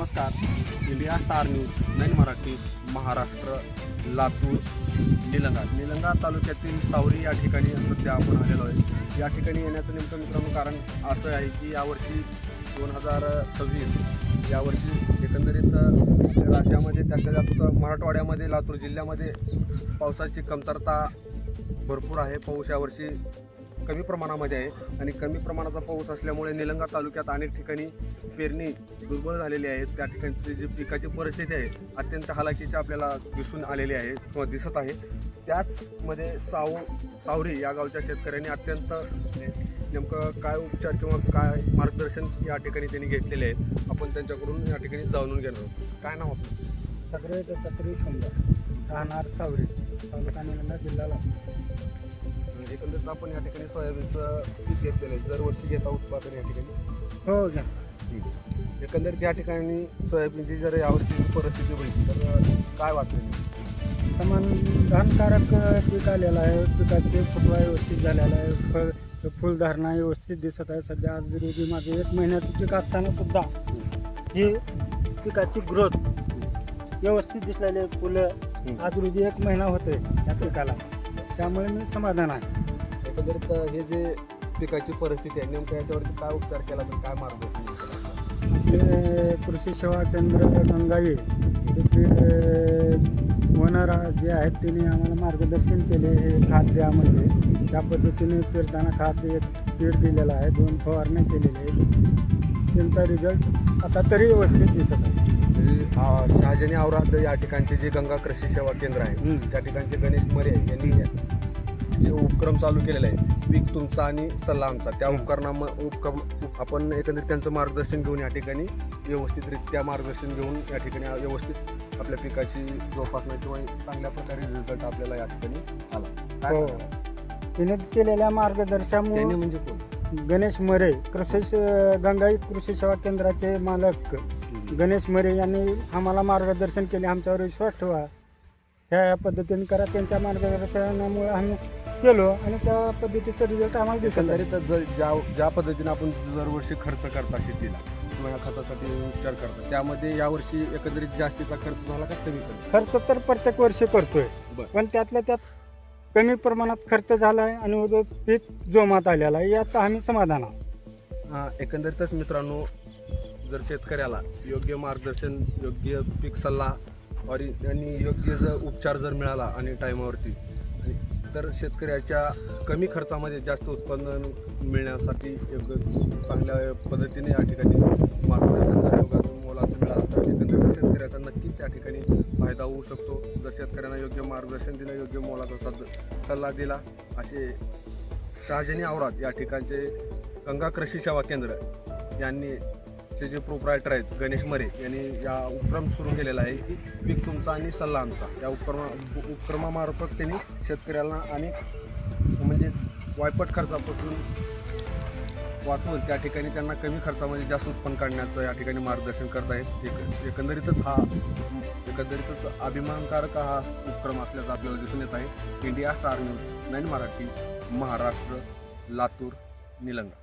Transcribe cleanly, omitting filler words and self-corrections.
नमस्कार. India star news 9 Marathi Maharashtra Latur Nilanga तालुक्यातील सावरी या ठिकाणी सध्या आपण आलेलो आहे. या ठिकाणी येण्याचं नेमकं मित्रांनो कारण असं आहे की यावर्षी 2026 यावर्षी एकंदरीत राज्यामध्ये त्यातल्या त्यात मराठवाड्यामध्ये लातूर जिल्ह्यामध्ये पावसाची कमतरता भरपूर आहे. पाऊस यावर्षी कमी प्रमाणामध्ये आहे आणि कमी प्रमाणाचा पाऊस असल्यामुळे निलंगा तालुक्यात अनेक ठिकाणी पेरणी दुर्बळ झालेली आहे. त्या ठिकाणची जी पिकाची परिस्थिती आहे अत्यंत हालाकीची आपल्याला दिसून आलेली आहे किंवा दिसत आहे. त्याचमध्ये सावरी या गावच्या शेतकऱ्यांनी अत्यंत नेमकं काय उपचार किंवा काय मार्गदर्शन या ठिकाणी त्यांनी घेतलेले आहेत. आपण त्यांच्याकडून या ठिकाणी जाणून घेणार आहोत. काय नाव आपलं? सगळे दत्तात्रय सुंदर राहणार सावरी तालुका निलंगा जिल्हा लातूर. एकंदरीत आपण या ठिकाणी सोयाबीनचं पीक घेतलेलं आहे. दरवर्षी घेता उत्पादन या ठिकाणी हो घ्या. एकंदरीत या ठिकाणी सोयाबीनची जर यावर्षी परिस्थिती बघितली तर काय वाटतं? समाधानकारक पीक आलेलं आहे. पिकाचे फुटवा व्यवस्थित झालेला आहे. फुलधारणा व्यवस्थित दिसत आहे. सध्या आज रोजी माझं 1 महिन्याचं पीक असताना सुद्धा ही पिकाची ग्रोथ व्यवस्थित दिसलेली आहे. फुलं आज रोजी 1 महिना होतोय त्या पिकाला, त्यामुळे मी समाधान आहे. एकंदरीत हे जे पिकाची परिस्थिती आहे नेमकं याच्यावरती काय उपचार केला तर काय मार्गदर्शन केलं? आपले कृषी सेवा केंद्र गंगाई तिथे ओनर जे आहेत त्यांनी आम्हाला मार्गदर्शन केले. हे खाद द्या म्हणजे त्या पद्धतीने पेरताना खाद पीठ दिलेलं आहे. 2 फवारण्या केलेल्या आहेत. त्यांचा रिझल्ट आता तरी व्यवस्थित दिसत आहे. शहाजनी औराद या ठिकाणचे जे गंगा कृषी सेवा केंद्र आहे त्या ठिकाणचे गणेश मरे यांनी जे उपक्रम चालू केलेला आहे पीक तुमचा आणि सल्ला आमचा, त्या उपक्रम आपण एकंदरीत त्यांचं मार्गदर्शन घेऊन या ठिकाणी व्यवस्थितरित्या मार्गदर्शन घेऊन या ठिकाणी व्यवस्थित आपल्या पिकाची जोपासना किंवा चांगल्या प्रकारे रिझल्ट आपल्याला या ठिकाणी आला. काय तिने केलेल्या मार्गदर्शनामुळे म्हणजे कोण? गणेश मरे गंगाई कृषी सेवा केंद्राचे मालक गणेश मरे यांनी आम्हाला मार्गदर्शन केले. आमच्यावर विश्वास ठेवा, ह्या पद्धतीने करा. त्यांच्या मार्गदर्शनामुळे आम्ही केलो आणि त्या पद्धतीचा रिझल्ट आम्हाला दिसत आहे. जर ज्या पद्धतीने आपण दरवर्षी खर्च करता शेतीला किंवा या खतासाठी उपचार करता त्यामध्ये यावर्षी एकंदरीत जास्तीचा खर्च झाला का कमी? खर्च तर प्रत्येक वर्षी करतोय, पण त्यातल्या त्यात कमी प्रमाणात खर्च झाला आहे आणि पीक जोमात आलेला आहे. यात आम्ही समाधान आहोत. एकंदरीतच मित्रांनो, जर शेतकऱ्याला योग्य मार्गदर्शन, योग्य पीक सल्ला आणि योग्य जर उपचार जर मिळाला आणि टायमावरती तर शेतकऱ्याच्या कमी खर्चामध्ये जास्त उत्पन्न मिळण्यासाठी चांगल्या पद्धतीने या ठिकाणी मार्गदर्शन जर योगाचं मोलाचं मिळालं तर एकंदरीत शेतकऱ्याचा नक्कीच या ठिकाणी फायदा होऊ शकतो. जर शेतकऱ्यांना योग्य मार्गदर्शन दिलं, योग्य मोलाचा सल्ला दिला, असे शहाजनी औराद या ठिकाणचे गंगा कृषी सेवा केंद्र यांनी ते जे प्रोप्रायटर आहेत गणेश मरे यांनी या उपक्रम सुरू केलेला आहे की पीक तुमचा आणि सल्ला आमचा. या उपक्रमामार्फत त्यांनी शेतकऱ्याला अनेक म्हणजे वायपट खर्चापासून वाचवून त्या ठिकाणी त्यांना कमी खर्चामध्ये जास्त उत्पन्न काढण्याचं या ठिकाणी मार्गदर्शन करत आहेत. एकंदरीतच अभिमानकारक हा उपक्रम असल्याचं आपल्याला दिसून येत आहे. India star news 9 Marathi Maharashtra Latur Nilanga.